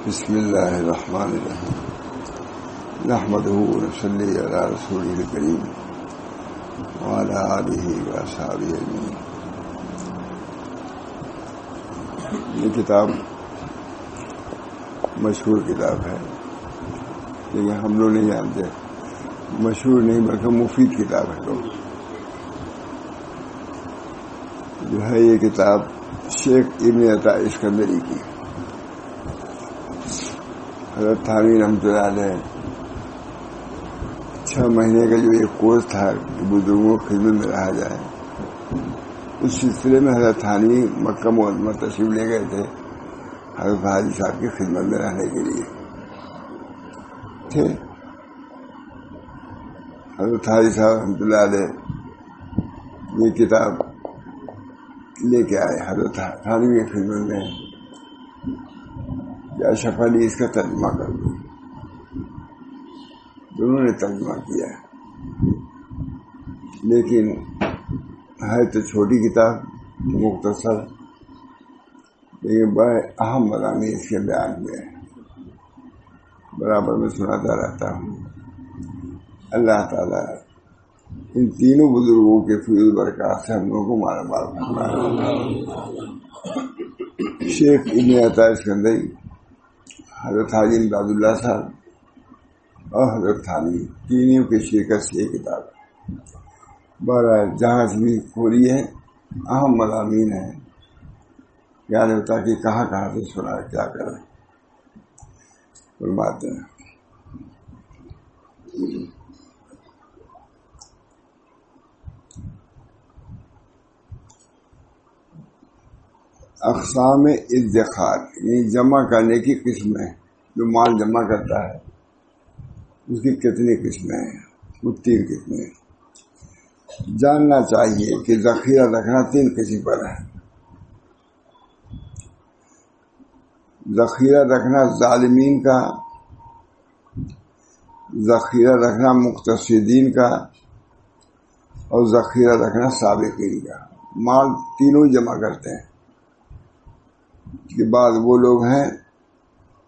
بسم اللہ الرحمن الرحیم نحمدہ ونصلی علی رسولہ الکریم وعلی آلہ واصحابہ اجمعین۔ یہ کتاب مشہور کتاب ہے، لیکن ہم لوگ نہیں جانتے، مشہور نہیں بلکہ مفید کتاب ہے۔ لوگ جو ہے یہ کتاب شیخ ابن عطا اسکندری کی، حضرت تھانوی رحمۃ اللہ علیہ 6 مہینے کا جو ایک کورس تھا کہ بزرگوں کی خدمت میں رہا جائے، اس سلسلے میں حضرت تھانوی مکہ معظمہ تشریف لے گئے تھے حضرت حاجی صاحب کی خدمت میں رہنے کے لیے تھے۔ حضرت حاجی صاحب رحمۃ اللہ علیہ یہ کتاب لے کے آئے حضرت تھانوی کی خدمت میں، یا اشرف علی اس کا ترجمہ کر دوں۔ دونوں نے ترجمہ کیا ہے، لیکن ہے تو چھوٹی کتاب، مختصر، لیکن بڑے اہم مضامین اس کے بیان ہوئے ہیں۔ برابر میں سناتا رہتا ہوں۔ اللہ تعالیٰ ان تینوں بزرگوں کے فیض برکات سے ہم لوگوں کو مالا مال فرمائے۔ شیخ ابن عطا اسکندری، حضرت حاجی امداد اللہ صاحب اور حضرت تھانوی تینوں کی شرکت سے یہ کتاب ہے۔ بہرحال جہاں سے بھی کھولی ہے، اہم مضامین ہیں، یاد ہوتا کہ کہاں سے سنا ہے، کیا کریں فرماتے ہیں۔ اقسام ادخار، یعنی جمع کرنے کی قسمیں، جو مال جمع کرتا ہے اس کی کتنی قسمیں ہیں؟ وہ 3 قسمیں ہیں۔ جاننا چاہیے کہ ذخیرہ رکھنا 3 قسم پر ہے۔ ذخیرہ رکھنا ظالمین کا، ذخیرہ رکھنا مقتصدین کا، اور ذخیرہ رکھنا سابقین کا۔ مال تینوں جمع کرتے ہیں۔ اس کے بعد وہ لوگ ہیں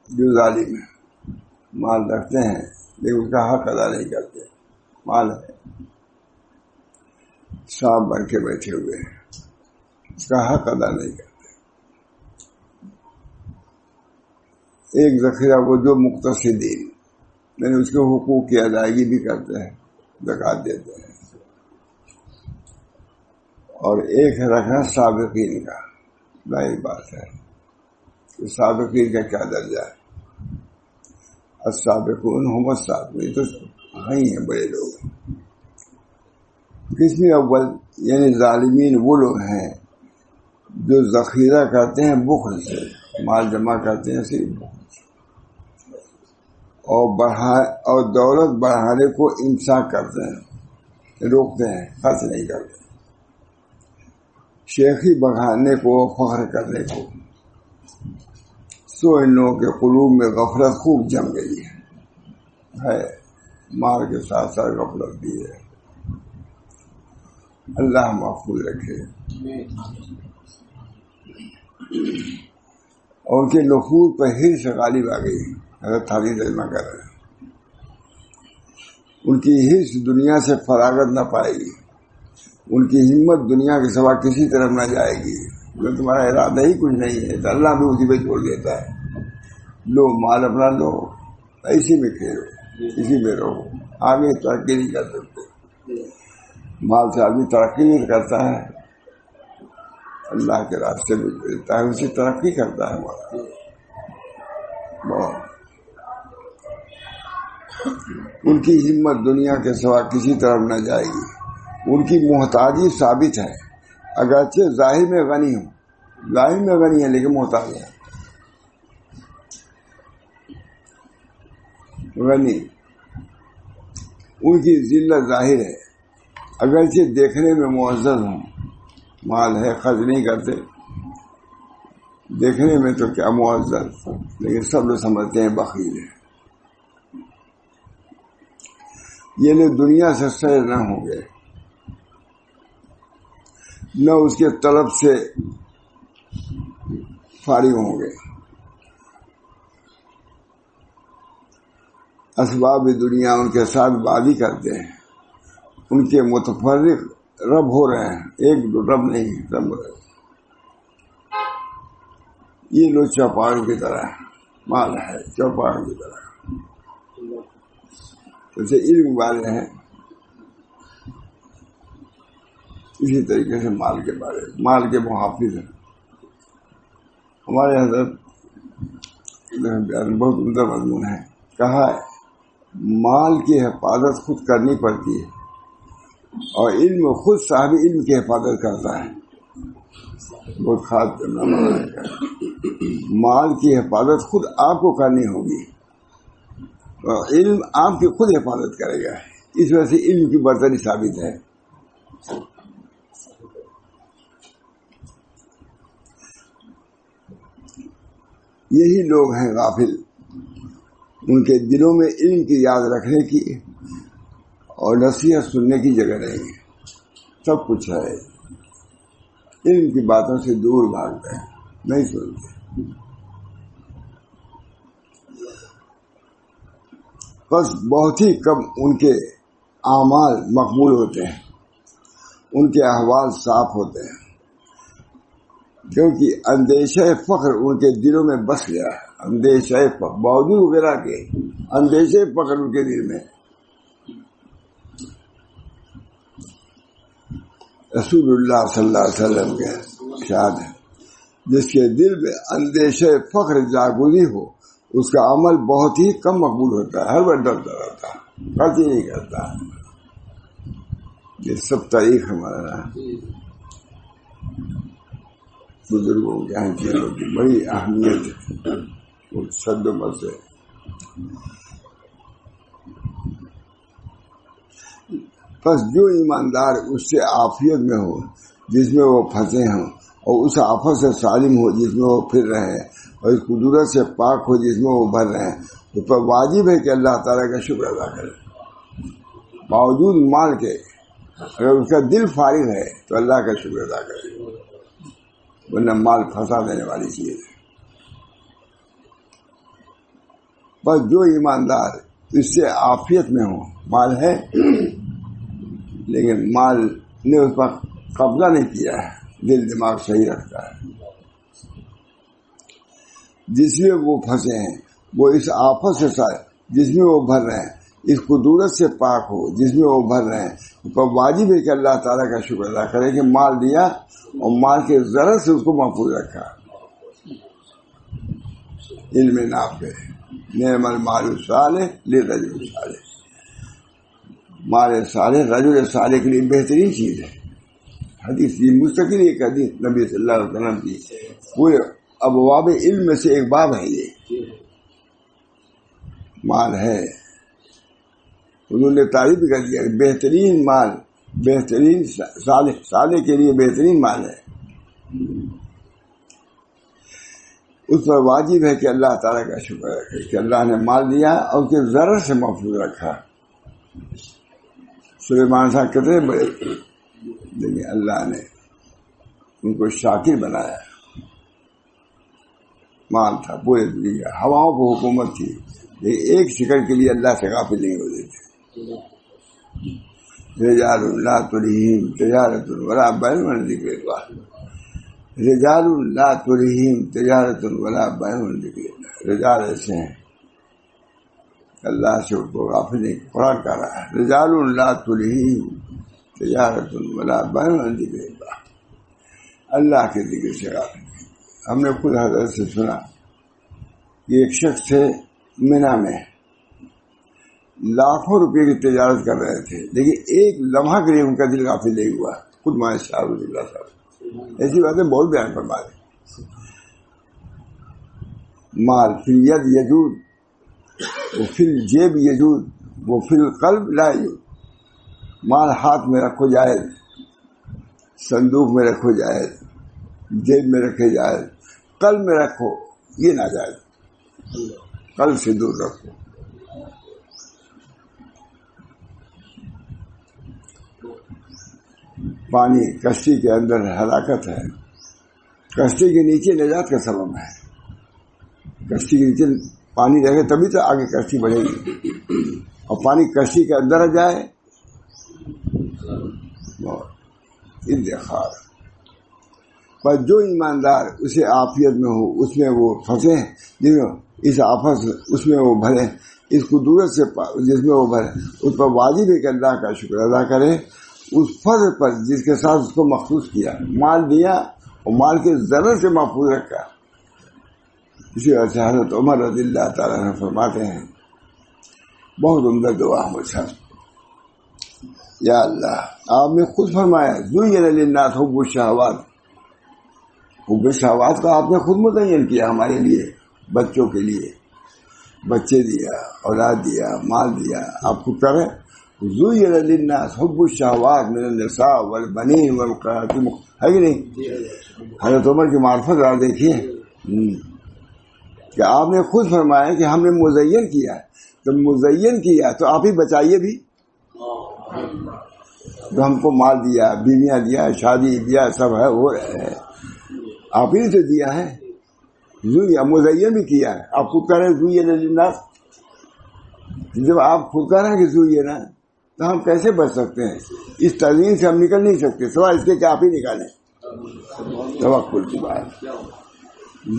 جو ظالم ہیں، مال رکھتے ہیں لیکن اس کا حق ادا نہیں کرتے، مال ہے سانپ بن کے بیٹھے ہوئے ہیں، اس کا حق ادا نہیں کرتے۔ ایک ذخیرہ وہ جو مقتصدین، یعنی اس کے حقوق کی ادائیگی بھی کرتے ہیں، زکوٰۃ دیتے ہیں۔ اور ایک ہے رکھنا سابقین کا۔ ظاہر بات ہے کہ سابقین کا کیا درجہ ہے۔ السابقون هم السابقون، یہ تو ہیں بڑے لوگ۔ قسم اول یعنی ظالمین وہ لوگ ہیں جو ذخیرہ کرتے ہیں بخل سے، مال جمع کرتے ہیں صرف بخل سے، اور دولت بڑھانے کو امساک کرتے ہیں، روکتے ہیں، خرچ نہیں کرتے۔ شیخی بڑھانے کو، فخر کرنے کو، سو ان لوگوں کے قلوب میں غفلت خوب جم گئی ہے، مال کے ساتھ ساتھ غفلت بھی ہے۔ اللہ محفوظ رکھے۔ اور ان کے نفوذ پر حرص غالب آ گئی، حضرت تھانوی ترجمہ کر رہے ہیں۔ ان کی حرص دنیا سے فراغت نہ پائے گی، ان کی ہمت دنیا کے سوا کسی طرف نہ جائے گی۔ جو تمہارا ارادہ ہی کچھ نہیں ہے تو اللہ بھی اسی پہ چھوڑ دیتا ہے۔ لو مال اپنا لو، اسی میں کھیلو، اسی میں رہو، آگے ترقی نہیں کر سکتے۔ مال سے آدمی ترقی نہیں کرتا ہے، اللہ کے راستے میں ملتا ہے، اسی ترقی کرتا ہے ہمارا۔ ان کی ہمت دنیا کے سوا کسی طرف نہ جائے گی۔ ان کی محتاجی ثابت ہے، اگرچہ ظاہر میں غنی ہوں، ظاہر میں غنی ہے لیکن محتاج ہے، غنی۔ ان کی ذلت ظاہر ہے، اگرچہ دیکھنے میں معزز ہوں، مال ہے خرچ نہیں کرتے، دیکھنے میں تو کیا معزز، لیکن سب لوگ سمجھتے ہیں بخیل ہے۔ یہ لوگ دنیا سے سیر نہ ہوں گے، نہ اس کے طلب سے فارغ ہوں گے، اسباب دنیا ان کے ساتھ بازی کرتے ہیں، ان کے متفرق رب ہو رہے ہیں، ایک دو رب نہیں، رب ہو رہے ہیں۔ یہ لوگ چوپاڑ کی طرح مال ہے، چوپاڑ کی طرح جیسے علم والے ہیں، اسی طریقے سے مال کے بارے میں، مال کے محافظ ہیں۔ ہمارے حضرت بہت عمدہ مضمون ہے، کہا ہے مال کی حفاظت خود کرنی پڑتی ہے اور علم خود صاحب علم کی حفاظت کرتا ہے۔ بہت خاص کرنا مال کی حفاظت خود آپ کو کرنی ہوگی اور علم آپ کی خود حفاظت کرے گا، اس وجہ سے علم کی برتری ثابت ہے۔ یہی لوگ ہیں غافل، ان کے دلوں میں علم کی یاد رکھنے کی اور نصیحت سننے کی جگہ نہیں ہے، سب کچھ ہے، علم کی باتوں سے دور بھاگتے ہیں، نہیں سنتے۔ بس بہت ہی کم ان کے اعمال مقبول ہوتے ہیں، ان کے احوال صاف ہوتے ہیں، کیونکہ اندیشہ فخر ان کے دلوں میں بس گیا ہے۔ اندیشہ فخر باوجود وغیرہ کے اندیشہ فخر ان کے دل میں۔ رسول اللہ صلی اللہ علیہ وسلم کے ارشاد ہے، جس کے دل میں اندیشہ فخر جاگزی ہو اس کا عمل بہت ہی کم مقبول ہوتا ہے، ہر بار ڈرتا رہتا ہے، غلطی نہیں کرتا۔ یہ سب تاریخ ہمارا بزرگوں کے یہاں چیزوں کی بڑی اہمیت ہے، شد و مزے۔ بس جو ایماندار اس سے عافیت میں ہو جس میں وہ پھنسے ہوں، اور اس آفت سے سالم ہو جس میں وہ پھر رہے ہیں، اور اس قدرت سے پاک ہو جس میں وہ بھر رہے ہیں، تو پر واجب ہے کہ اللہ تعالیٰ کا شکر ادا کرے۔ باوجود مال کے اگر اس کا دل فارغ ہے تو اللہ کا شکر ادا کرے، ورنہ مال پھنسا دینے والی چیز ہے۔ بس جو ایماندار اس سے عافیت میں ہو، مال ہے لیکن مال نے اس پر قبضہ نہیں کیا ہے، دل دماغ صحیح رکھتا ہے، جس میں وہ پھنسے ہیں وہ اس آفت سے جس میں وہ بھر رہے ہیں، اس قدرت سے پاک ہو جس میں وہ بھر رہے ہیں، تو واجب ہے کہ اللہ تعالیٰ کا شکر ادا کرے کہ مال دیا اور مال کے ضرر سے اس کو محفوظ رکھا۔ علم نافع، نعم المال الصالح للرجل الصالح، مال صالح رجل صالح کے لیے بہترین چیز ہے۔ حدیث یہ مستقل ایک حدیث نبی صلی اللہ علیہ وسلم کی، پورے ابواب علم میں سے ایک باب ہے یہ، مال ہے۔ انہوں نے تعریف کر دیا کہ بہترین مال، بہترین صالح کے لیے بہترین مال ہے۔ اس پر واجب ہے کہ اللہ تعالیٰ کا شکر ہے کہ اللہ نے مال دیا اور اس کے ضرر سے محفوظ رکھا۔ سلیمان صاحب کتنے بڑے، لیکن اللہ نے ان کو شاکر بنایا۔ مال تھا پورے دنیا، ہواؤں کو حکومت تھی، لیکن ایک سیکنڈ کے لیے اللہ سے غافل نہیں ہو دیتے۔ رجال لا تلہیہم تجارۃ ولا بیع عن ذکر اللہ، رجال لا تلہیہم تجارۃ ولا بیع عن ذکر اللہ، رجال ایسے ہیں اللہ سے ان کو غافل نہیں۔ قرآن کہہ رہا ہے رجال لا تلہیہم تجارۃ ولا بیع عن ذکر اللہ، اللہ کے ذکر سے غافل نہیں۔ ہم نے خود حضرت سے سنا کہ ایک شخص تھے مینا میں، لاکھوں روپے کی تجارت کر رہے تھے، لیکن ایک لمحہ کے لیے ان کا دل غافل نہیں ہوا۔ خود مائیں شاہ رضی اللہ صاحب ایسی باتیں بہت بیان فرما رہے۔ مال فی الید یجود وفی الجیب یجود وفی القلب لا یجود، مال ہاتھ میں رکھو جائز، صندوق میں رکھو جائز، جیب میں رکھے جائز، قلب میں رکھو یہ ناجائز، قلب سے دور رکھو۔ پانی کشتی کے اندر ہلاکت ہے، کشتی کے نیچے نجات کا سبب ہے۔ کشتی کے نیچے پانی رہے گا تبھی تو آگے کشتی بڑھے گی، اور پانی کشتی کے اندر آ جائے ادخار. پر جو ایماندار اسے عافیت میں ہو اس میں وہ پھنسے، اس آفت اس میں وہ بھرے، اس قدرت سے جس میں وہ بھرے، اس پر واجب ہے کہ اللہ کا شکر ادا کرے اس فضل پر جس کے ساتھ اس کو مخصوص کیا، مال دیا اور مال کے ذرے سے محفوظ رکھا. اسی وجہ سے حضرت عمر رضی اللہ تعالیٰ عنہ فرماتے ہیں، بہت عمدہ دعا مجھے، یا اللہ آپ نے خود فرمایا زین للناس حب الشہوات، حب الشہوات کو آپ نے خود متعین کیا ہمارے لیے، بچوں کے لیے، بچے دیا، اولاد دیا، مال دیا، آپ کو کرے زین للناس حب الشہوات من النساء والبنین والقناطیر، ہے کہ نہیں؟ حضرت عمر کی معرفت آپ دیکھیے کہ آپ نے خود فرمایا کہ ہم نے مزین کیا، تو مزین کیا تو آپ ہی بچائیے بھی. جو ہم کو مال دیا، بیویاں دیا، شادی دیا، سب ہے وہ ہے آپ ہی تو دیا ہے، مزین بھی کیا ہے. آپ خود کہہ رہے ہیں زین للناس، جب آپ خود کہہ رہے ہیں کہ زین ہے تو ہم کیسے بچ سکتے ہیں؟ اس تزئین سے ہم نکل نہیں سکتے سوائے اس کے کہ آپ ہی نکالیں. توکل کی بات،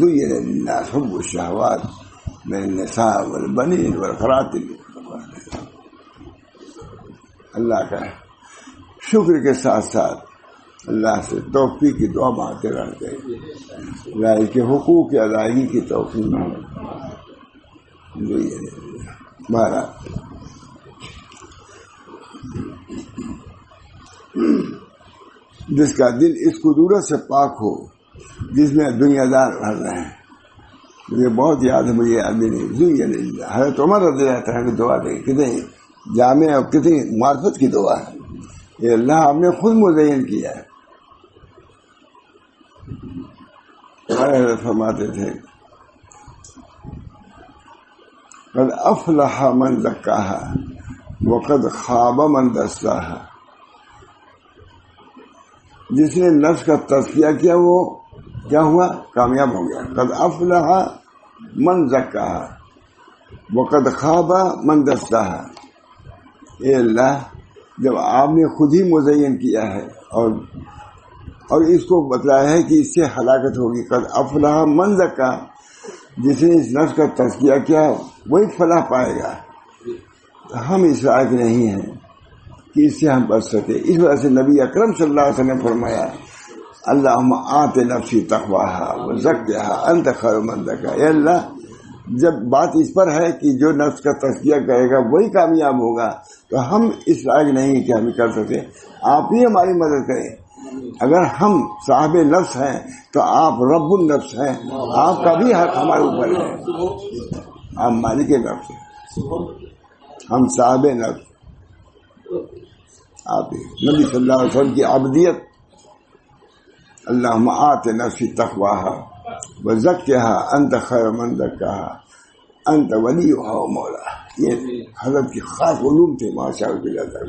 زین للناس حب الشہوات من النساء والبنین والقناطیر. اللہ کا شکر کے ساتھ ساتھ اللہ سے توفیق کی دعا مانگتے رہتے ہیں، اللہ کے حقوق کی ادائیگی کی توفیق بہرحال جس کا دل اس قدرت سے پاک ہو جس میں دنیا دار بھر رہے ہیں. مجھے بہت یاد ہے، مجھے یاد نہیں، حضرت عمر رضی اللہ عنہ کی دعا دے، کتنی جامع اور کتنی معرفت کی دعا ہے. یہ اللہ آپ نے خود مزین کیا ہے. فرماتے تھے قد افلح من زکاها وقد خاب من دساها. جس نے نفس کا تزکیہ کیا وہ کیا ہوا؟ کامیاب ہو گیا. قد افلح من زکاها وقد خاب من دساها. اے اللہ جب آپ نے خود ہی مزین کیا ہے اور اس کو بتلایا ہے کہ اس سے ہلاکت ہوگی. قد افلح من زکا، جس نے اس نفس کا تزکیہ کیا وہی فلاح پائے گا. ہم اس لائق نہیں ہیں کہ اس سے ہم بچ سکے. اس وجہ سے نبی اکرم صلی اللہ علیہ وسلم نے فرمایا اللہم آت نفسی تقواہا وزکھا انت خیر من زکاہا. اے اللہ جب بات اس پر ہے کہ جو نفس کا تزکیہ کرے گا وہی کامیاب ہوگا تو ہم اس لائق نہیں کہ ہم کر سکے. آپ ہی ہماری مدد کریں. اگر ہم صاحب نفس ہیں تو آپ رب النفس ہیں، آپ کا بھی حق ہمارے اوپر ہے. آپ مالک نفس ہیں، ہم صاحب نفس. آپ نبی صلی اللہ علیہ وسلم کی عبدیت اللہم آت نفسی تقواہا وزکھا انت خیر من زکاہا انت ولیہا و مولاہا. یہ حضرت کی خاص علوم تھے ماشاء اللہ.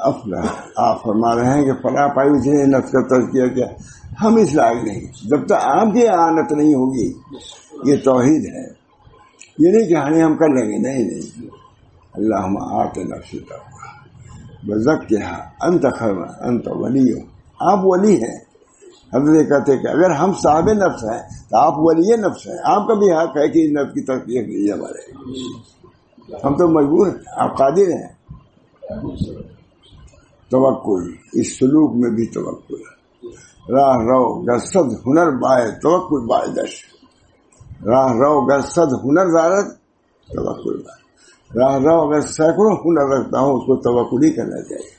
افلاح آپ فرما رہے ہیں کہ فلاح پائی اسے نفس کا تزکیہ کیا. ہم اس لائق نہیں جب تک آپ کی اعانت نہیں ہوگی. یہ توحید ہے، یہ نہیں کہ ہم کر لیں گے، نہیں. اللہم آت نفسی تقواہا وزکھا انت خیر انت ولیہ. آپ ولی ہیں. حضرت کہتے کہ اگر ہم صاحب نفس ہیں تو آپ ولی نفس ہیں. آپ کا بھی حق ہے کہ نفس کی تزکیہ کیجیے ہمارے. ہم تو مجبور ہیں، آپ قادر ہیں. توکل، اس سلوک میں بھی توکل. راہ رو گر صد ہنر بائے توکل بائے دش. راہ رو گر صد ہنر دارت توکل بائے. راہ رو اگر سینکڑوں ہنر رکھتا ہوں اس کو توکل ہی کرنا چاہیے.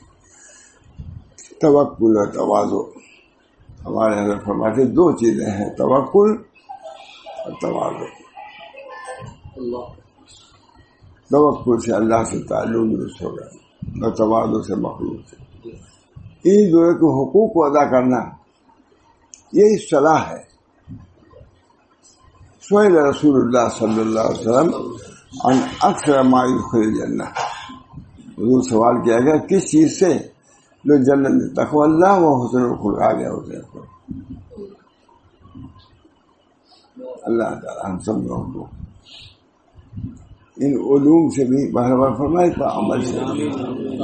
توکل اور تواضع ہمارے حضرت فرماتے دو چیزیں ہیں، توکل اور تواضع. توکل سے اللہ سے تعلق درست ہوگا اور تواضع سے مخلوق سے. ان دونوں کے حقوق کو ادا کرنا یہی صلاح ہے. سئل رسول اللہ صلی اللہ علیہ وسلم عن اکثر ما يدخل الجنہ. حضور سوال کیا گیا کس چیز سے جو جنت میں تقوی اللہ و حسن الخلق آ گیا. اللہ تعالیٰ ہم سب لوگوں کو ان علوم سے بھی بہربار فرمائے پر عمل سے.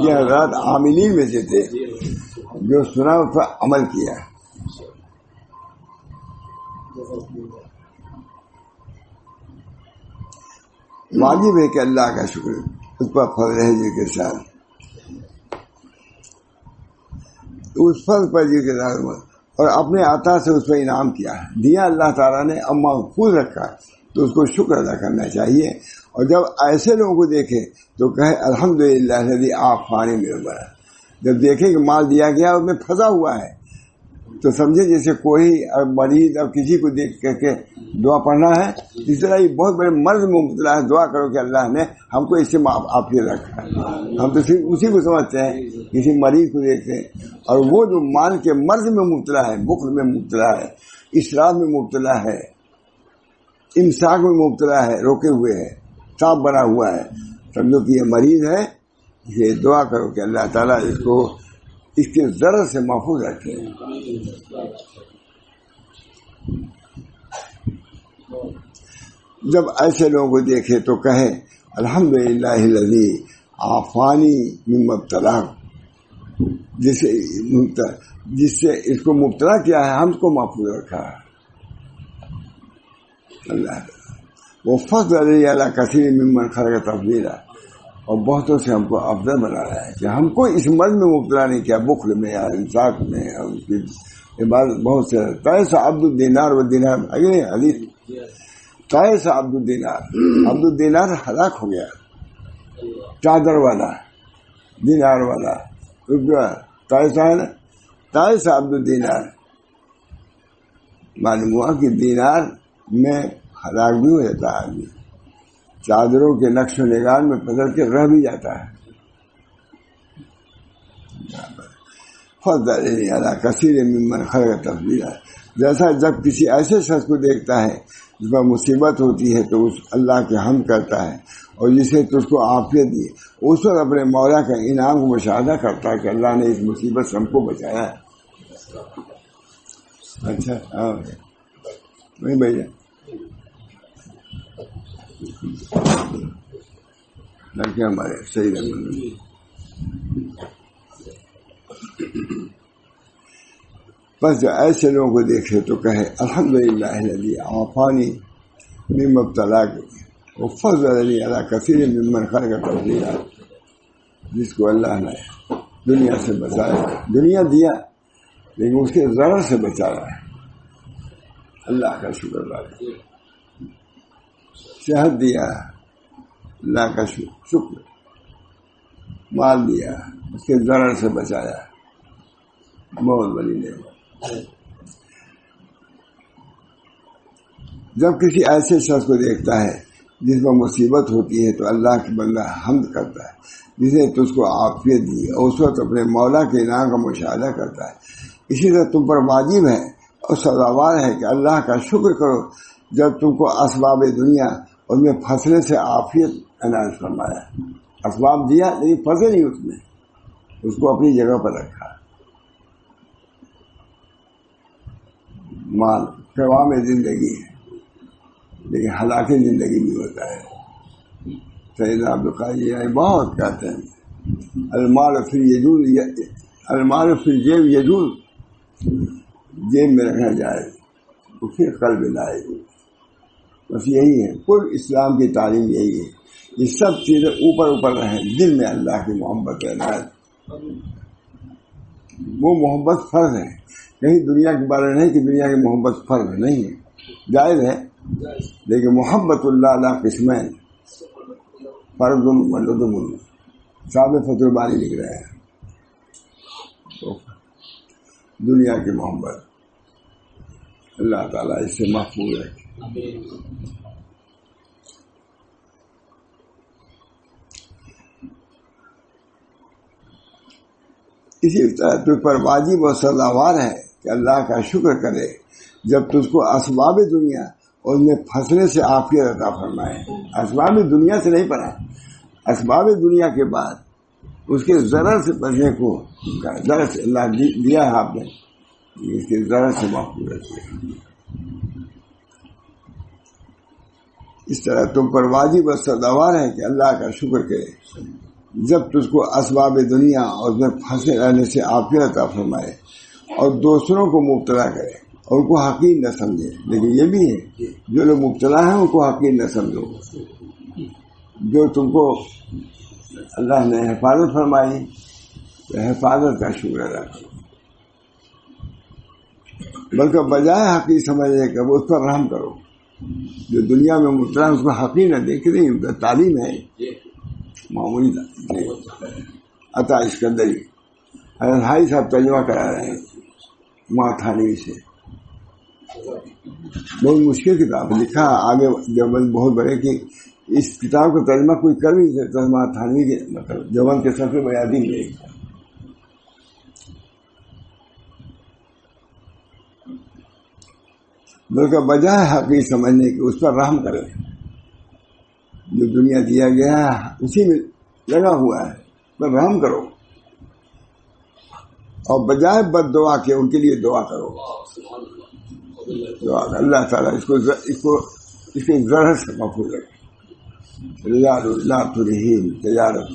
یہ حضرات عاملین میں سے تھے جو سنا اس پر عمل کیا. واجب ہے کہ اللہ کا شکر اس پر فضل ہے جی کے ساتھ اس فرض پر جی کے ساتھ اور اپنے عطا سے اس پر انعام کیا دیا اللہ تعالیٰ نے اب محفوظ رکھا تو اس کو شکر ادا کرنا چاہیے. اور جب ایسے لوگوں کو دیکھے تو کہے الحمدللہ الذی عافانی من البلاء. جب دیکھے کہ مال دیا گیا اس میں پھنسا ہوا ہے تو سمجھے جیسے کوئی مریض اب کسی کو دیکھ کر کے دعا پڑھنا ہے اس طرح یہ بہت بڑے مرض میں مبتلا ہے. دعا کرو کہ اللہ نے ہم کو اس سے عافیت رکھا ہے. ہم تو صرف اسی کو سمجھتے ہیں کسی مریض کو دیکھتے ہیں اور وہ جو مال کے مرض میں مبتلا ہے, بخل میں مبتلا ہے, اسراف میں مبتلا ہے, امساک میں مبتلا ہے, روکے ہوئے ہے, صاف بنا ہوا ہے, سمجھو کہ یہ مریض ہے. یہ دعا کرو کہ اللہ تعالیٰ اس کو اس کے ضرر سے محفوظ رکھے. جب ایسے لوگوں کو دیکھے تو کہے الحمدللہ الذی عافانی مما ابتلاہ. جس سے اس کو مبتلا کیا ہے ہم کو محفوظ رکھا ہے اللہ. وہ فضل علیہ علی کثیر ممن خلق تفضیلا. اور بہتوں سے ہم کو افضل بنا رہا ہے کہ ہم کو اس مرض میں مبتلا نہیں کیا, بخل میں یا انصاف میں. اور اس کی عبادت بہت سے تائسا عبد الدینار و دینار حدیث تائسا عبد الدینار. عبد الدینار ہلاک ہو گیا, چادر والا, دینار والا, تائسا ہے نا, تائسا عبد الدینار. معلوم ہوا کہ دینار میں ہلاک بھی ہو جاتا ہے آدمی, چادروں کے نقش و نگار میں پھنس کے رہ بھی جاتا ہے. فضل علی کثیر ممن خلق تفضیلا. جیسا جب کسی ایسے شخص کو دیکھتا ہے جس پر مصیبت ہوتی ہے تو اس اللہ کے حمد کرتا ہے اور جسے تو اس کو عافیت دی, اس وقت اپنے مولا کا انعام کو مشاہدہ کرتا ہے کہ اللہ نے اس مصیبت سے ہم کو بچایا ہے. اچھا ہاں نہیں بھیا, لڑکے ہمارے صحیح رہے. بس جو ایسے لوگوں کو دیکھے تو کہے الحمدللہ الذی عافانی مما ابتلاک وفضل علی علی کثیر ممن خلق تفضیلا. جس کو اللہ نے دنیا سے بچایا, دنیا دیا لیکن اس کے ضرر سے بچا رہا ہے, اللہ کا شکر ادا کرے. صحت دیا اللہ کا شکر, مال دیا اس کے ضرر سے بچایا, بہت بڑی نعمت. جب کسی ایسے شخص کو دیکھتا ہے جس پر مصیبت ہوتی ہے تو اللہ کے بندہ حمد کرتا ہے جسے تو اس کو عافیت دی, اور اس وقت اپنے مولا کے انعام کا مشاہدہ کرتا ہے. اسی طرح تم پر واجب ہے اور سزاوار ہے کہ اللہ کا شکر کرو جب تم کو اسباب دنیا اور میں پھنسنے سے عافیت عنایت فرمایا. اسباب دیا لیکن پھنسے نہیں اس میں, اس کو اپنی جگہ پر رکھا. مال قوام زندگی ہے لیکن ہلاک زندگی بھی ہوتا ہے. سیدنا عبدالقادر بہت کہتے ہیں المال فی یجوز, المال فی جیب یجوز, جیب میں رکھنا جائے تو پھر قلب لائے. بس یہی ہے کل اسلام کی تعلیم, یہی ہے. یہ سب چیزیں اوپر اوپر رہیں, دل میں اللہ کی محبت ہے. وہ محبت فرض ہے, کہیں دنیا کے بارے نہیں کہ دنیا کی محبت فرض نہیں ہے, جائز ہے. لیکن محبت اللہ علیہ قسمین فرض و لزم. صاحب فتح الباری لکھ رہے ہیں دنیا کی محبت اللہ تعالیٰ اس سے محفوظ رکھے. اسی طرح تجھ پر واجب و سزاوار ہے کہ اللہ کا شکر کرے جب تجھ کو اسباب دنیا اور ان میں پھنسنے سے عافیت عطا فرمائے. اسباب دنیا سے نہیں پڑا, اسباب دنیا کے بعد اس کے ضرر سے بچنے کو, ضرر سے اللہ دیا ہے آپ نے, اس کے ضرر سے محفوظ رکھے. اس طرح تم پر واجب اور سزاوار ہے کہ اللہ کا شکر کرے جب تجھ کو اسباب دنیا اور اس میں پھنسے رہنے سے عافیت عطا فرمائے اور دوسروں کو مبتلا کرے اور ان کو حقیر نہ سمجھے. لیکن یہ بھی ہے جو لوگ مبتلا ہیں ان کو حقیر نہ سمجھو. جو تم کو اللہ نے حفاظت فرمائی تو حفاظت کا شکر ادا کرو، بلکہ بجائے حقیر سمجھنے کا اس پر رحم کرو. جو دنیا میں مبتلا اس کو حقیر نہ دیکھ رہی تعلیم ہے معمولی عطا اسکندری. حضرت حاجی صاحب ترجمہ کرا رہے ہیں ماں تھانوی سے. بہت مشکل کتاب لکھا آگے دیوبند بہت بڑے کہ اس کتاب کا ترجمہ کوئی کر نہیں سکتا. ماں تھانوی کے مطلب دیوبند کے سب سے بڑے عظیم ہے. بلکہ بجائے حقیقی سمجھنے کی اس پر رحم کرے. جو دنیا دیا گیا ہے اسی میں لگا ہوا ہے، پر رحم کرو. اور بجائے بد دعا کے ان کے لیے دعا کرو. دعا اللہ تعالیٰ اس کے ذرا سے محفوظ رکھے. رجال لا تلہیہم تجارت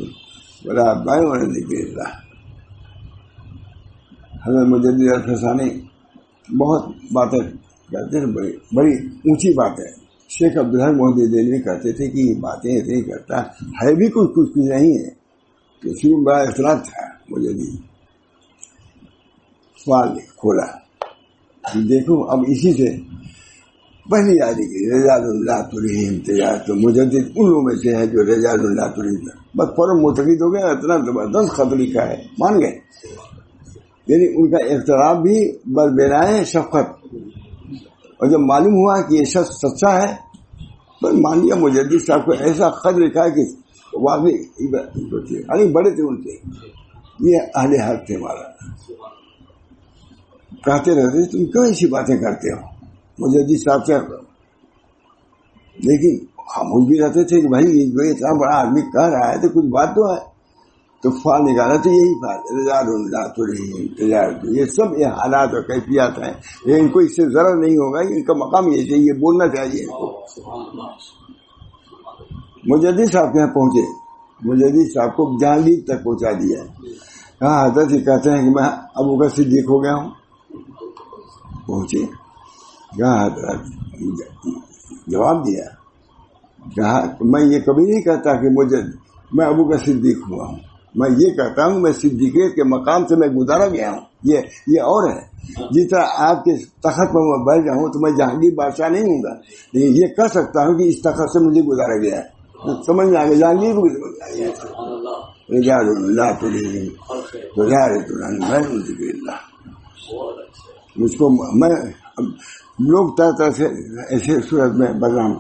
ولا بیع عن ذکر اللہ. حضرت مجدد الفسانی بہت باتیں کہتے ہیں، بڑی اونچی بات ہے. شیخ عبدالحق محمد دہلوی کہتے تھے کہ یہ باتیں اتنی کرتا ہے بھی کچھ نہیں ہے. تو اسی میں بڑا اختلاف تھا. مجھے بھی سوال کھولا، دیکھو اب اسی سے پہلی یادی کی رجال اللہ تلہیہم تجارت. مجدد ان لوگوں میں سے ہے جو رجال اللہ تلہیہم بس فوراً معتقد ہو گیا. اتنا زبردست خط لکھا ہے مان گئے. یعنی ان کا اختلاف بھی بس بنائے شفقت. اور جب معلوم ہوا کہ یہ شخص سچا ہے تو مان لیا. مجدد صاحب کو ایسا خط لکھا ہے کہ واقعی بڑے تھے ان کے، یہ اہل حق تھے. ہمارا کہتے رہتے تم کیوں ایسی باتیں کرتے ہو مجدد صاحب سے. لیکن خاموش بھی رہتے تھے کہ بھائی یہ اتنا بڑا آدمی کہہ رہا ہے تو کچھ بات تو ہے. تو فال نکالا تو یہی فال رجال اللہ تلہیہم تجارت. یہ سب یہ حالات اور کیفیات ہیں. ان کو اس سے ضرر نہیں ہوگا. ان کا مقام یہ چاہیے، یہ بولنا چاہیے. مجدد صاحب کے یہاں پہنچے. مجدد صاحب کو جہانگیر تک پہنچا دیا. کہا حضرت کہتے ہیں کہ میں ابو بکر صدیق ہو گیا ہوں. پہنچے. کہا حضرت جواب دیا. کہا میں یہ کبھی نہیں کہتا کہ میں ابو بکر صدیق ہوا ہوں. میں یہ کہتا ہوں میں صدیقیت کے مقام سے میں گزارا گیا ہوں. یہ اور ہے. جس طرح آپ کے تخت پر میں بیٹھ جاؤں تو میں جہانگیر بادشاہ نہیں ہوں گا، لیکن یہ کہہ سکتا ہوں کہ اس تخت سے مجھے گزارا گیا ہے. سمجھ میں آ گیا. جہانگیر کو رجال اللہ تلہیہم تجارت عن بیع عن ذکر اللہ. مجھ کو میں لوگ طرح طرح سے ایسے صورت میں بدنام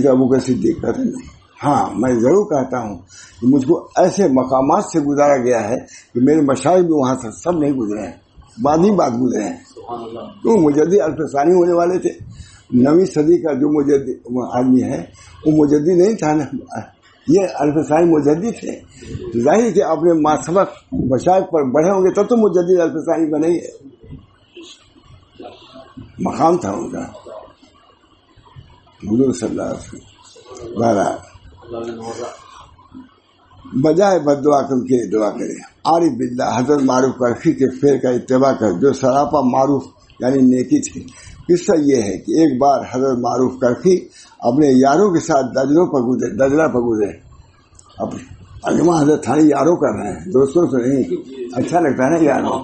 ابو بکر صدیق کہتے نہیں. ہاں میں ضرور کہتا ہوں کہ مجھ کو ایسے مقامات سے گزارا گیا ہے کہ میرے مشائخ بھی وہاں سے سب نہیں گزرے ہیں، بعد ہی بات گزرے ہیں. تو مجدد الفسانی ہونے والے تھے. 9ویں صدی کا جو مجدد آدمی ہے وہ مجدد نہیں تھا نا. یہ الفسانی مجدد تھے. ظاہر کہ اپنے ماسبق مشائخ پر بڑھے ہوں گے تب تو مجدد الفسانی بنے گے. مقام تھا ان کا. حضور صلی اللہ علیہ وسلم بہرحال بجائے بد دعا کر کے دعا کرے. عارف باللہ حضرت معروف کرخی کے فعل کا اتباع کر جو سراپا معروف یعنی نیکی تھی. قصہ یہ ہے کہ ایک بار حضرت معروف کرخی اپنے یاروں کے ساتھ دجلہ پر گزرے. اب حضرت تھانی یاروں کر رہے ہیں، دوستوں سے نہیں. اچھا لگتا ہے نا یاروں.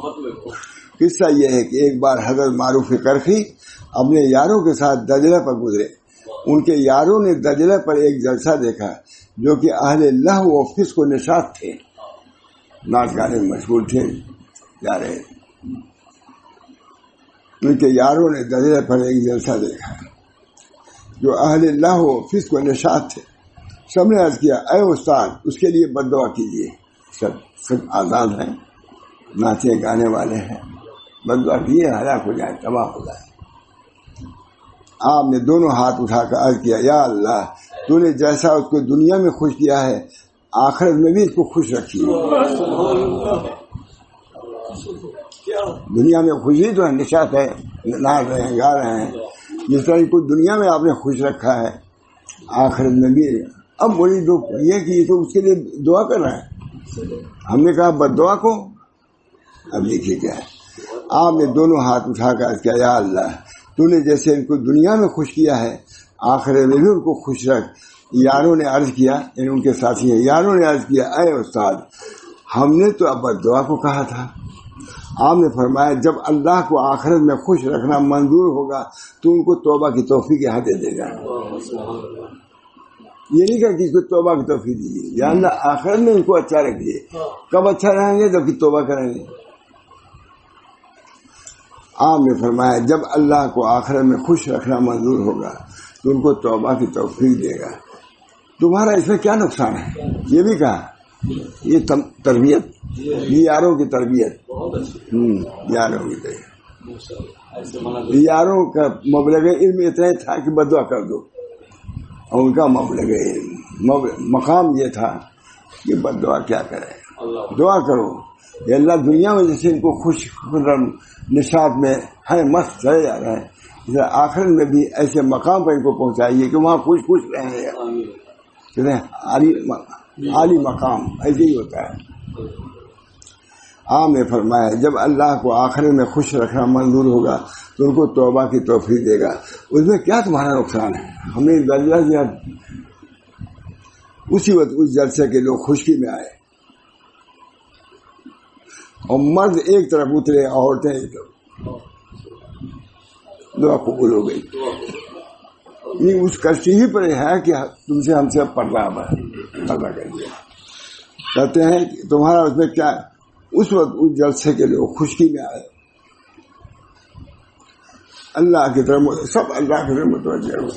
قصہ یہ ہے کہ ایک بار حضرت معروف کرخی اپنے یاروں کے ساتھ دجلہ پر گزرے. ان کے یاروں نے دجلہ پر ایک جلسہ دیکھا جو کہ اہل لہو و فسق و نشاط تھے. ناچ گانے میں مشغول تھے جا رہے. ان کے یاروں نے دجلہ پر ایک جلسہ دیکھا جو اہل لہو و فسق و نشاط تھے. سب نے عرض کیا اے استاد اس کے لیے بد دعا کیجیے. سب آزاد ہیں، ناچے گانے والے ہیں. بد دعا کیجیے ہلاک ہو جائے، تباہ ہو جائے. آپ نے دونوں ہاتھ اٹھا کر عرض کیا یا اللہ تو نے جیسا اس کو دنیا میں خوش کیا ہے آخرت میں بھی اس کو خوش رکھیے. دنیا میں خوشی تو ہے، نشاط ہے، ناچ رہے ہیں، گا رہے ہیں. جس طرح کو دنیا میں آپ نے خوش رکھا ہے آخرت میں بھی. اب بڑی دکھ یہ کہ یہ تو اس کے لیے دعا کر رہا ہے. ہم نے کہا بد دعا کو. اب دیکھیے کیا ہے, آپ نے دونوں ہاتھ اٹھا کر کیا یا اللہ تو نے جیسے ان کو دنیا میں خوش کیا ہے آخرت میں بھی ان کو خوش رکھ. یاروں نے عرض کیا, یعنی ان کے ساتھی ہیں, یاروں نے عرض کیا اے استاد ہم نے تو اب بد دعا کو کہا تھا. آپ نے فرمایا جب اللہ کو آخرت میں خوش رکھنا منظور ہوگا تو ان کو توبہ کی توفیق یہاں دے دے گا. یہ نہیں کہ کسی کو توبہ کی توفیق دیجیے, یا اللہ آخرت میں ان کو اچھا رکھیے. کب اچھا رہیں گے جب کہ توبہ کریں گے. آپ نے فرمایا جب اللہ کو آخرت میں خوش رکھنا منظور ہوگا تو ان کو توبہ کی توفیق دے گا. تمہارا اس میں کیا نقصان ہے؟ یہ بھی کہا یہ تربیت, یہ یاروں کی تربیت, یاروں کی تربیت. یاروں کا مبلغ علم اتنا تھا کہ بدعا کر دو, اور ان کا مبلغ علم مقام یہ تھا کہ بدعا کیا کرے, دعا کرو یہ اللہ دنیا میں جیسے ان کو خوش نشاط میں ہے مست چلے جا رہا ہے, جیسے آخرت میں بھی ایسے مقام پر ان کو پہنچائیے کہ وہاں خوش خوش رہیں گے. عالی مقام ایسے ہی ہوتا ہے. آپ نے فرمایا جب اللہ کو آخرت میں خوش رکھنا منظور ہوگا تو ان کو توبہ کی توفیق دے گا. اس میں کیا تمہارا نقصان ہے؟ ہمیں درجہ دیا. اسی وقت اس جلسے کے لوگ خشکی میں آئے اور مرد ایک طرف اترے, عورتیں ایک طرف. دعا قبول ہو گئی. یہ اس کشتی ہی پر ہے کہ تم سے ہم سے پردہ کر دیا. کہتے ہیں کہ تمہارا اس میں کیا. اس وقت اس جلسے کے لوگ خشکی میں آئے, اللہ کی طرف سب اللہ کی طرف متوجہ ہوئے.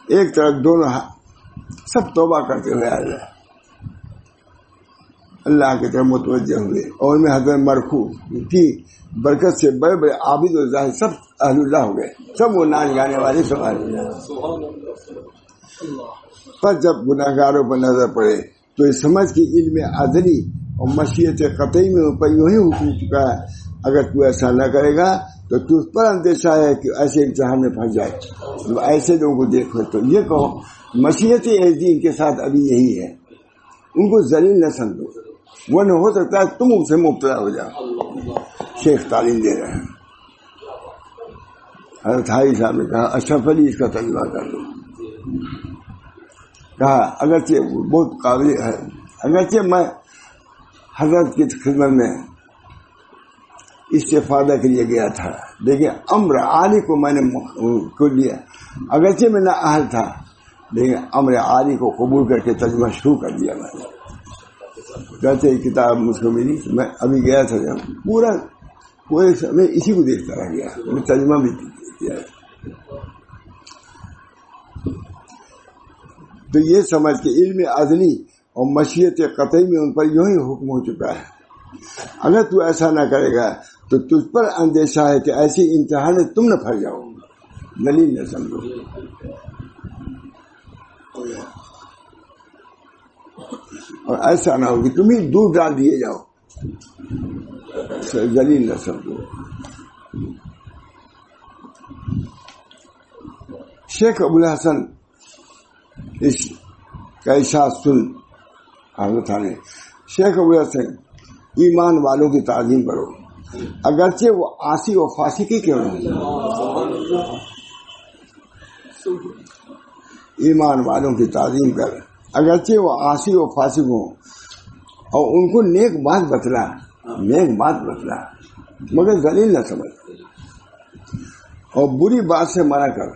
ایک طرف دونوں سب توبہ کرتے ہوئے آئے, اللہ کی طرف متوجہ ہوئے. اور ان میں حضرت مرخو کی برکت سے بڑے بڑے عابد و زاہد سب اہل اللہ ہو گئے, سب وہ ناچ گانے والے سب اہل اللہ. پر جب گناہگاروں پر نظر پڑے تو یہ سمجھ کی علم ازلی اور مشیت قطعی میں اوپر یوں ہی حکم چکا ہے اگر تو ایسا نہ کرے گا تو تجھ پر اندیشہ ہے کہ ایسے امتحان میں پھنس جائے. ایسے لوگوں کو دیکھو تو یہ کہو مشیت ازلی ان کے ساتھ ابھی یہی ہے, ان کو ذلیل نہ سمجھو, وہ نہ ہو سکتا ہے تم ان سے مبتلا ہو جاؤ. شیخ تعلیم دے رہے ہیں. حضرت حاجی صاحب نے کہا اشرف علی اس کا تجربہ کر لو. کہا اگرچہ بہت قابل ہے, اگرچہ میں حضرت کی خدمت میں استفادہ کے لیے گیا تھا لیکن امر عالی کو میں نے لیا. اگرچہ میں نہ اہل تھا لیکن امر عالی کو قبول کر کے ترجمہ شروع کر دیا. میں نے کہتے کتاب مجھ کو ملی, میں ابھی گیا تھا جب پورا میں اسی کو دیکھتا رہ گیا, میں ترجمہ بھی کیا. تو یہ سمجھ کے علم ازلی اور مشیت قطعی میں ان پر یوں ہی حکم ہو چکا ہے. اگر تو ایسا نہ کرے گا تو تجھ پر اندیشہ ہے کہ ایسی امتحان میں تم نہ پھنس جاؤ, دلیل نہ سمجھو. اور ایسا نہ ہو کہ تم ہی دور ڈال دیے جاؤ, دلیل نہ سمجھو. شیخ ابو الحسن اس کا ارشاد سن حضرت نے, شیخ ابو الحسن ایمان والوں کی تعظیم کرو اگرچہ وہ عاصی و فاسقی کیوں نہیں. ایمان والوں کی تعظیم کر اگرچہ وہ عاصی و فاسق ہوں, اور ان کو نیک بات بتلا مگر ذلیل نہ سمجھ. اور بری بات سے منع کر,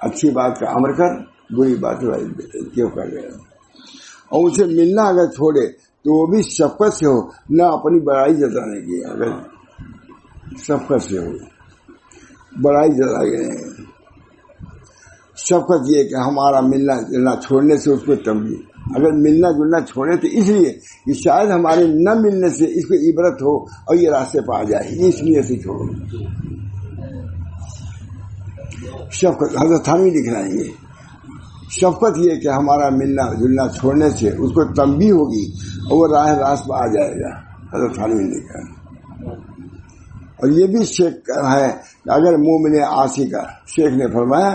اچھی بات کا امر کر, بری بات کیوں کر رہے ہیں. اور اسے ملنا اگر چھوڑے تو وہ بھی شفقت سے ہو, نہ اپنی بڑائی جتانے کی. اگر شفقت سے ہو, بڑائی جتائے. شفقت یہ کہ ہمارا ملنا جلنا چھوڑنے سے اس کو تنبیہ, اگر ملنا جلنا چھوڑے تو اس لیے کہ شاید ہمارے نہ ملنے سے اس کو عبرت ہو اور یہ راستے پہ آ جائے, اس لیے سے چھوڑو. شفقت حضرت تھانوی لکھ رہے ہیں, شفقت یہ کہ ہمارا ملنا جلنا چھوڑنے سے اس کو تنبیہ ہوگی اور وہ راہ راست پہ آ جائے گا. حضرت تھانوی نے لکھا. اور یہ بھی شیخ ہے کہ اگر مومن عاصی کا، شیخ نے فرمایا،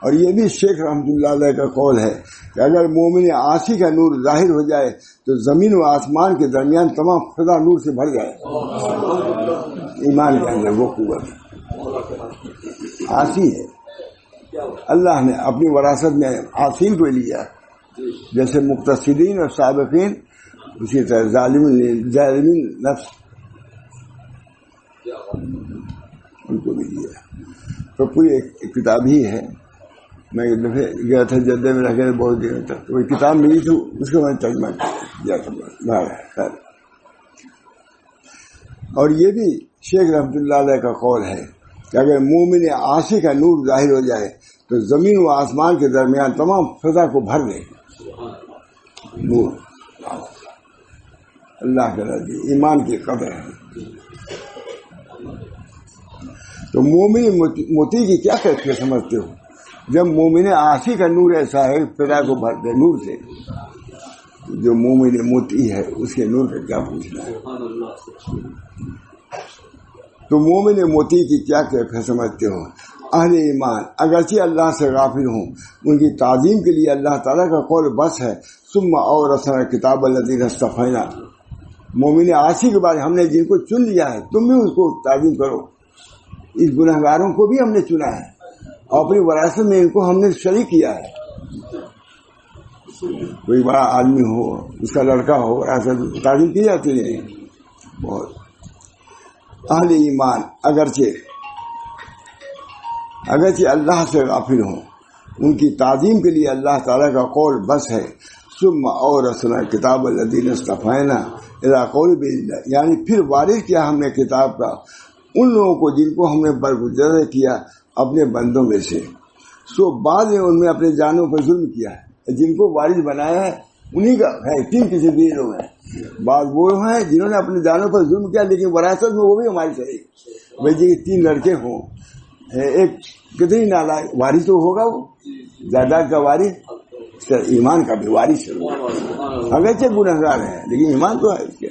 اور یہ بھی شیخ رحمۃ اللہ علیہ کا قول ہے کہ اگر مومن عاصی کا نور ظاہر ہو جائے تو زمین و آسمان کے درمیان تمام فضا نور سے بھر جائے. ایمان کے اندر وہ قوت عاصی ہے. اللہ نے اپنی وراثت میں عاصین کو لیا، جیسے مقتصدین اور سابقین، اسی طرح ظالمین نفس ان کو بھی دیا. تو پوری ایک کتاب ہی ہے. میں ایک دفعہ گیا تھا جدہ میں، رہ گئے بہت دنوں تک، تو وہ کتاب ملی تھی، اس کو میں نے ترجمہ کیا تھا. اور یہ بھی شیخ رحمۃ اللہ علیہ کا قول ہے کہ اگر مومن عاصی کا نور ظاہر ہو جائے تو زمین و آسمان کے درمیان تمام فضا کو بھر دے نور. اللہ کے رضی ایمان کی قدر ہے. تو مومن موتی کی کیا کہتے سمجھتے ہو؟ جب مومن عاصی کا نور ایسا ہے فضا کو بھر دے نور سے، جو مومن موتی ہے اس کے نور کا کیا پوچھنا ہے؟ تو مومن موتی کی کیا کیفیت سمجھتے ہو؟ اہل ایمان اگرچہ اللہ سے غافل ہوں، ان کی تعظیم کے لیے اللہ تعالیٰ کا قول بس ہے، ثم اورثنا کتاب الذین اصطفینا. مومن عاصی کے بعد ہم نے جن کو چن لیا ہے تم بھی اس کو تعظیم کرو. اس گنہگاروں کو بھی ہم نے چنا ہے اور اپنی وراثت میں ان کو ہم نے شریک کیا ہے. کوئی بڑا آدمی ہو، اس کا لڑکا ہو، ایسا تعظیم کی جاتی ہے بہت. اہل ایمان اگرچہ اللہ سے غافل ہوں، ان کی تعظیم کے لیے اللہ تعالیٰ کا قول بس ہے، ثم اورثنا کتاب الذین اصطفینا الی قول بالله، یعنی پھر وارث کیا ہم نے کتاب کا ان لوگوں کو جن کو ہم نے برگزر کیا اپنے بندوں میں سے. سو بعد میں ان میں اپنے جانوں پر ظلم کیا ہے. جن کو وارث بنایا ہے انہی کا ہے. تین قسم کے لوگ ہیں. بعض وہ ہیں جنہوں نے اپنے جانوں پر ظلم کیا لیکن وراثت میں وہ بھی ہماری شریک. بھائی جی 3 لڑکے ہوں، ایک کتنی نالائق وارث تو ہوگا، وہ جائیداد کا وارث، ایمان کا بھی وارث ہے. اگرچہ گنہگار ہے لیکن ایمان تو ہے اس کے.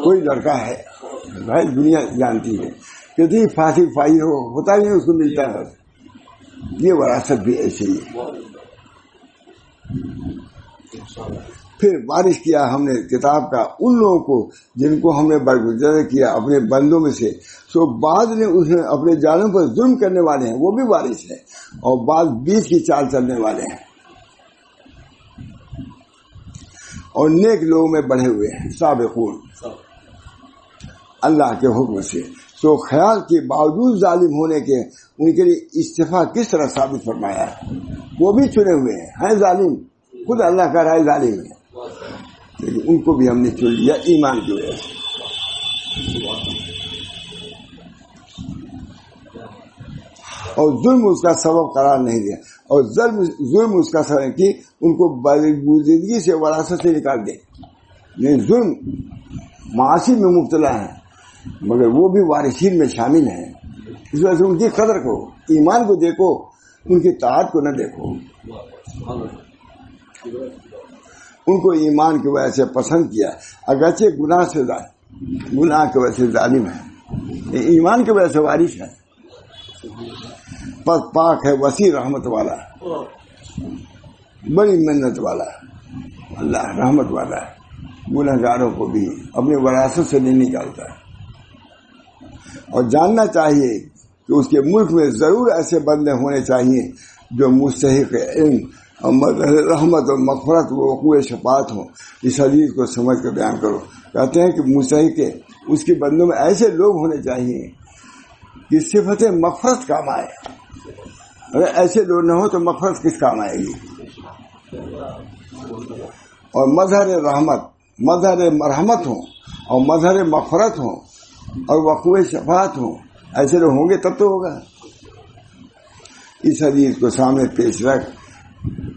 کوئی لڑکا ہے بھائی دنیا جانتی ہے کتنی پھانسی پائی ہوتا ہی نہیں اس کو ملتا ہے. یہ وراثت بھی ایسے ہی ہے. پھر وارث کیا ہم نے کتاب کا ان لوگوں کو جن کو ہم نے برگزر کیا اپنے بندوں میں سے. سو بعض نے اس میں اپنے جانوں پر ظلم کرنے والے ہیں، وہ بھی وارث ہیں، اور بعض بیچ کی چال چلنے والے ہیں اور نیک لوگوں میں بڑھے ہوئے ہیں سابقون اللہ کے حکم سے. سو خیال کے باوجود ظالم ہونے کے ان کے لیے استعفا کس طرح ثابت فرمایا ہے؟ وہ بھی چنے ہوئے ہیں ظالم، خود اللہ کا رائے ظالم ہے لیکن ان کو بھی ہم نے چن لیا ایمان کی وجہ سے. اور ظلم اس کا سبب قرار نہیں دیا، اور ظلم اس کا سبب کہ ان کو برگزیدگی سے وراثت سے نکال دے. یہ ظلم معاصی میں مبتلا ہے مگر وہ بھی وارثین میں شامل ہیں. اس وجہ سے ان کی قدر کرو، ایمان کو دیکھو، ان کی طاعت کو نہ دیکھو. ان کو ایمان کی وجہ سے پسند کیا اگرچہ گناہ کی وجہ سے ظالم ہے، ایمان کی وجہ سے وارث ہے. پس پاک ہے وسیع رحمت والا، بڑی منت والا، اللہ رحمت والا ہے. گنہگاروں کو بھی اپنی وراثت سے نہیں نکالتا ہے. اور جاننا چاہیے کہ اس کے ملک میں ضرور ایسے بندے ہونے چاہیے جو مستحق علم اور رحمت اور مغفرت و وقوع شفاعت ہوں. اس حدیث کو سمجھ کر بیان کرو. کہتے ہیں کہ مستحق اس کے بندوں میں ایسے لوگ ہونے چاہیے کہ صفت مغفرت کام آئے. اگر ایسے لوگ نہ ہو تو مغفرت کس کام آئے گی؟ اور مظہر مرحمت ہوں اور مظہر مغفرت ہوں اور وقوع شفاعت ہوں، ایسے لوگ ہوں گے تب تو ہوگا. اس حدیث کو سامنے پیش رکھ،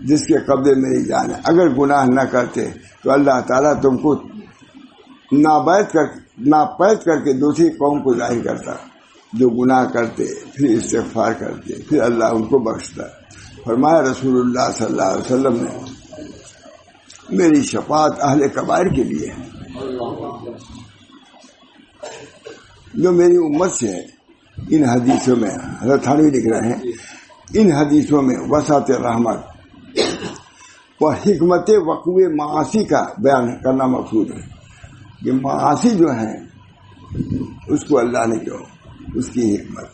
جس کے قبضے میری جان ہے. اگر گناہ نہ کرتے تو اللہ تعالیٰ تم کو ناپید کر کے دوسری قوم کو ظاہر کرتا. جو گناہ کرتے پھر استغفار کرتے پھر اللہ ان کو بخشتا. فرمایا رسول اللہ صلی اللہ علیہ وسلم نے میری شفاعت اہل کبائر کے لیے ہے. جو میری امت سے ہے، ان حدیثوں میں حضرت تھانوی لکھ رہے ہیں، ان حدیثوں میں وسعت رحمت و حکمت وقوع معاصی کا بیان کرنا مقصود ہے کہ معاصی جو ہیں اس کو اللہ نے جو اس کی حکمت،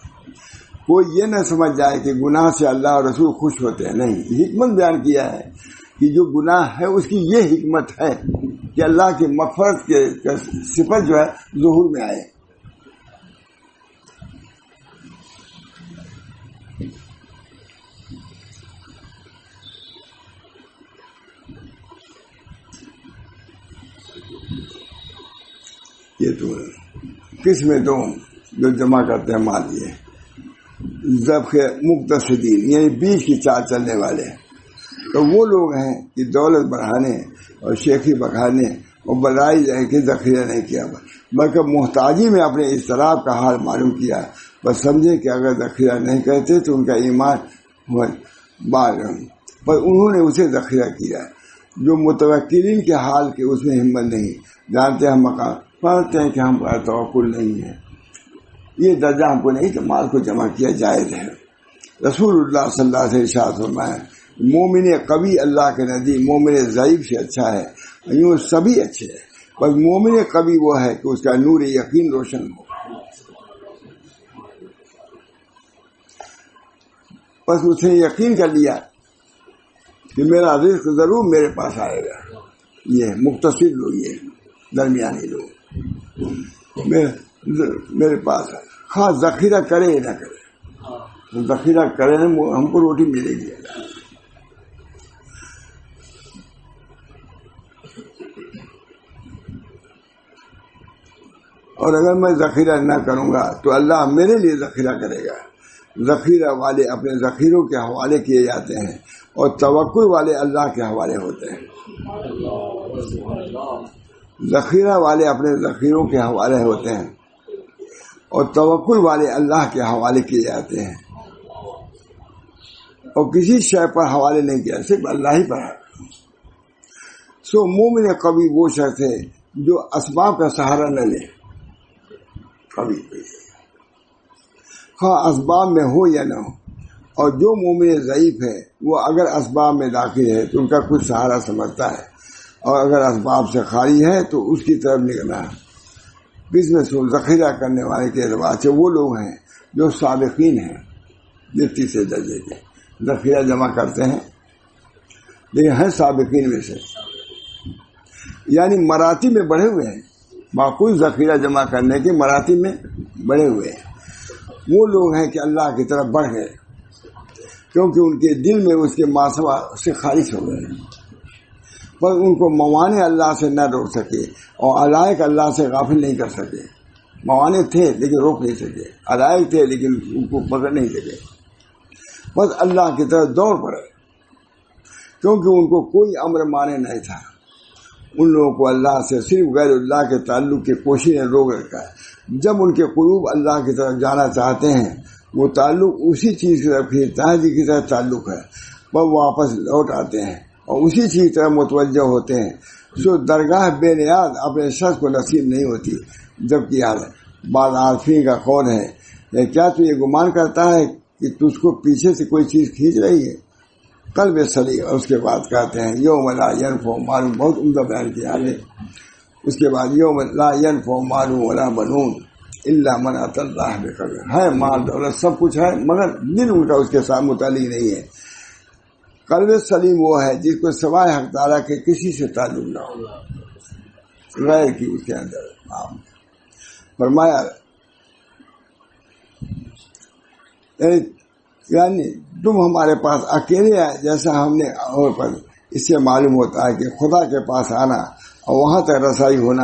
کوئی یہ نہ سمجھ جائے کہ گناہ سے اللہ اور رسول خوش ہوتے ہیں، نہیں، حکمت بیان کیا ہے کہ جو گناہ ہے اس کی یہ حکمت ہے کہ اللہ کی مغفرت کے صفت جو ہے ظہور میں آئے۔ یہ تو قسمیں تو جو جمع کرتے ہیں مال، یہ ذبح مقتصدین یعنی بیچ کی چال چلنے والے، تو وہ لوگ ہیں کہ دولت بڑھانے اور شیخی بڑھانے اور بڑائی جائے کہ ذخیرہ نہیں کیا، بلکہ محتاجی میں اپنے اضطراب کا حال معلوم کیا، بس سمجھے کہ اگر ذخیرہ نہیں کرتے تو ان کا ایمان پر انہوں نے اسے ذخیرہ کیا۔ جو متوکلین کے حال کے اس میں ہمت نہیں، جانتے ہم مقام پڑھتے ہیں کہ ہم پر توکل نہیں ہے، یہ درجہ ہم کو نہیں کہ مال کو جمع کیا جائز ہے۔ رسول اللہ صلی اللہ علیہ وسلم ارشاد فرمایا، مومن قوی اللہ کے نزدیک مومن ضعیف سے اچھا ہے، یوں سبھی اچھے ہیں، بس مومن قوی وہ ہے کہ اس کا نور یقین روشن ہو، بس اس نے یقین کر لیا کہ میرا رزق ضرور میرے پاس آئے گا۔ یہ مختصر لوگ، یہ درمیانی لوگ میرے پاس ہے، خاص ذخیرہ کرے یا نہ کرے، ذخیرہ کرے ہم کو روٹی ملے گی۔ اور اگر میں ذخیرہ نہ کروں گا تو اللہ میرے لیے ذخیرہ کرے گا۔ ذخیرہ والے اپنے ذخیروں کے حوالے کیے جاتے ہیں اور توکل والے اللہ کے حوالے ہوتے ہیں۔ ذخیرہ والے اپنے ذخیروں کے حوالے ہوتے ہیں اور توکل والے اللہ کے حوالے کیے جاتے ہیں، اور کسی شے پر حوالے نہیں کیا، صرف اللہ ہی پر ہے۔ سو مومن قوی وہ شخص ہے جو اسباب کا سہارا نہ لے، قوی خواہ اسباب میں ہو یا نہ ہو، اور جو مومن ضعیف ہے وہ اگر اسباب میں داخل ہے تو ان کا کچھ سہارا سمجھتا ہے، اور اگر اسباب سے خالی ہے تو اس کی طرف نکلنا ہے۔ بزنس ذخیرہ کرنے والے کے اعتبار سے وہ لوگ ہیں جو سابقین ہیں، جو تیسرے درجے کے ذخیرہ جمع کرتے ہیں، لیکن ہیں سابقین میں سے، یعنی مراتب میں بڑھے ہوئے ہیں، معقول ذخیرہ جمع کرنے کے مراتب میں بڑھے ہوئے ہیں۔ وہ لوگ ہیں کہ اللہ کی طرف بڑھ گئے کیونکہ ان کے دل میں اس کے ماسوا سے خارج ہو گئے، پر ان کو موانع اللہ سے نہ روک سکے اور علائق اللہ سے غافل نہیں کر سکے۔ موانع تھے لیکن روک نہیں سکے، علائق تھے لیکن ان کو پکڑ نہیں سکے، بس اللہ کی طرف دوڑ پڑے کیونکہ ان کو کوئی امر مانے نہیں تھا۔ ان لوگوں کو اللہ سے صرف غیر اللہ کے تعلق کی کوشش نے روک رکھا ہے۔ جب ان کے قلوب اللہ کی طرف جانا چاہتے ہیں وہ تعلق اسی چیز کی طرف کھینچتا ہے جس کی طرف تعلق ہے، وہ واپس لوٹ آتے ہیں اور اسی چیز کی طرف متوجہ ہوتے ہیں۔ سو درگاہ بے نیاز اپنے شخص کو نصیب نہیں ہوتی، جبکہ بعض عارفین کا قول ہے، کیا تو یہ گمان کرتا ہے کہ تجھ کو پیچھے سے کوئی چیز کھینچ رہی ہے؟ قلب سلی، اور اس کے بعد کہتے ہیں یوم لا ینفع مال، بہت عمدہ بیان کیا ہے۔ اس کے بعد یوم لا ینفع مال ولا بنون الا من اتى اللہ بقلب، ہے مال دولت سب کچھ ہے مگر دل ان کا اس کے ساتھ متعلق نہیں ہے۔ قلب سلیم وہ ہے جس کو سوائے حق تعالیٰ کے کسی سے تعلق نہ ہو، غیر کی اس کے اندر۔ فرمایا یعنی تم ہمارے پاس اکیلے آئے جیسا ہم نے اور پر، اس سے معلوم ہوتا ہے کہ خدا کے پاس آنا اور وہاں تک رسائی ہونا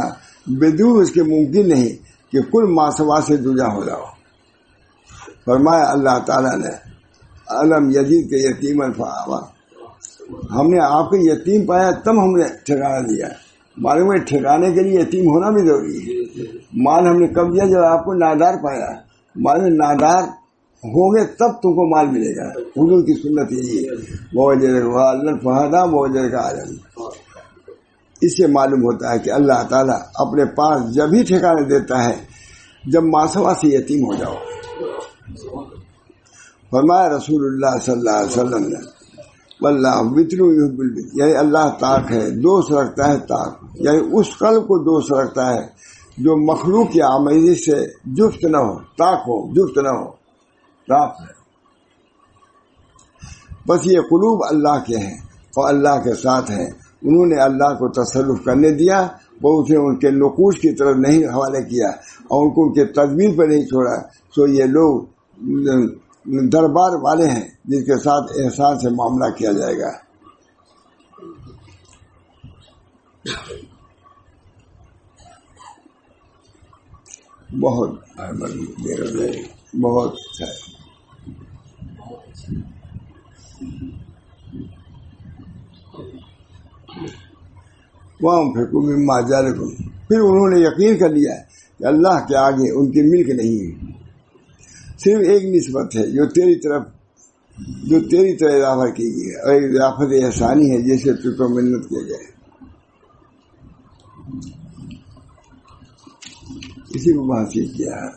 بدون اس کے ممکن نہیں کہ کل ماسوا سے جدا ہو جاؤ۔ فرمایا اللہ تعالیٰ نے علم یزید کے یتیمن فآوا، ہم نے آپ کو یتیم پایا تب ہم نے ٹھکانہ دیا۔ معلوم ہے ٹھکانے کے لیے یتیم ہونا بھی ضروری ہے۔ مال ہم نے کب دیا؟ جب آپ کو نادار پایا۔ معلوم نادار ہوں گے تب تم کو مال ملے گا، حضور کی سنت یہی ہے، موجود فہدا موجود کا عالم۔ اس سے معلوم ہوتا ہے کہ اللہ تعالیٰ اپنے پاس جب ہی ٹھکانے دیتا ہے جب ماسوا سے یتیم ہو جاؤ. فرمایا رسول اللہ صلی اللہ علیہ وسلم نے واللہ وطر یحب الوطر، یعنی اللہ طاق ہے، دوست رکھتا ہے طاق، یعنی اس قلب کو دوست رکھتا ہے جو مخلوق کی آمیزی سے جفت نہ ہو، طاق ہو، جفت نہ ہو، طاق ہے. بس یہ قلوب اللہ کے ہیں اور اللہ کے ساتھ ہیں. انہوں نے اللہ کو تصرف کرنے دیا، وہ اسے ان کے نقوش کی طرف نہیں حوالے کیا اور ان کو ان کے تدبیر پہ نہیں چھوڑا. سو یہ لوگ دربار والے ہیں جس کے ساتھ احسان سے معاملہ کیا جائے گا. بہت بہت اچھا ہے. پھر انہوں نے یقین کر لیا کہ اللہ کے آگے ان کی ملک نہیں ہے، صرف ایک نسبت ہے جو تیری طرف اضافہ کی گئی ہے، اور اضافت احسانی ہے جیسے تجھ کو منت کیا گیا ہے. اسی کو محسوس کیا ہے.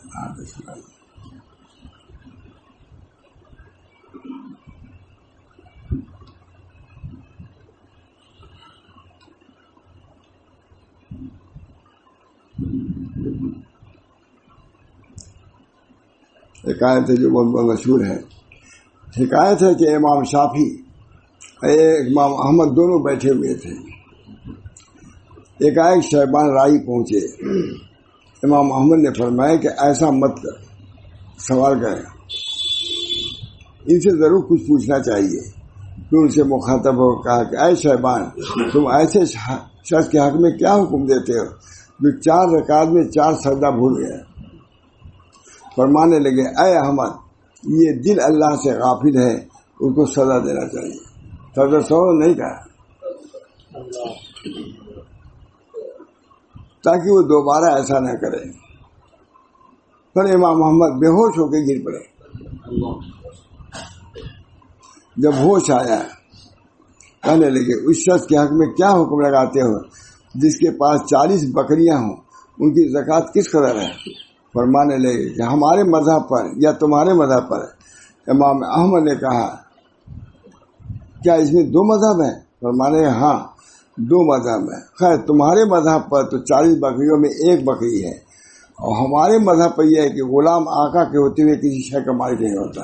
حکایت ہے جو بہت مشہور ہے. حکایت ہے کہ امام شافعی امام احمد دونوں بیٹھے ہوئے تھے. ایک شیبان رائی پہنچے. امام احمد نے فرمایا کہ ایسا مت کر، سوال کریں، ان سے ضرور کچھ پوچھنا چاہیے. پھر ان سے مخاطب ہو کہا کہ اے شیبان، تم ایسے شخص کے حق میں کیا حکم دیتے ہو جو 4 رکعت میں 4 سجدہ بھول گیا؟ فرمانے لگے اے احمد، یہ دل اللہ سے غافل ہے، اس کو سزا دینا چاہیے. سزا سو نہیں کہا تاکہ وہ دوبارہ ایسا نہ کرے. پر امام محمد بے ہوش ہو کے گر پڑے. جب ہوش آیا کہنے لگے اس شخص کے حق میں کیا حکم لگاتے ہو جس کے پاس 40 بکریاں ہوں، ان کی زکوٰۃ کس قدر ہے؟ فرمانے لگے کہ ہمارے مذہب پر یا تمہارے مذہب پر. امام احمد نے کہا کیا اس میں 2 مذہب ہیں؟ فرمانے لگے ہاں 2 مذہب ہیں. خیر تمہارے مذہب پر تو 40 بکریوں میں 1 بکری ہے، اور ہمارے مذہب پر یہ ہے کہ غلام آقا کے ہوتے ہوئے کسی شے کا مالک نہیں ہوتا.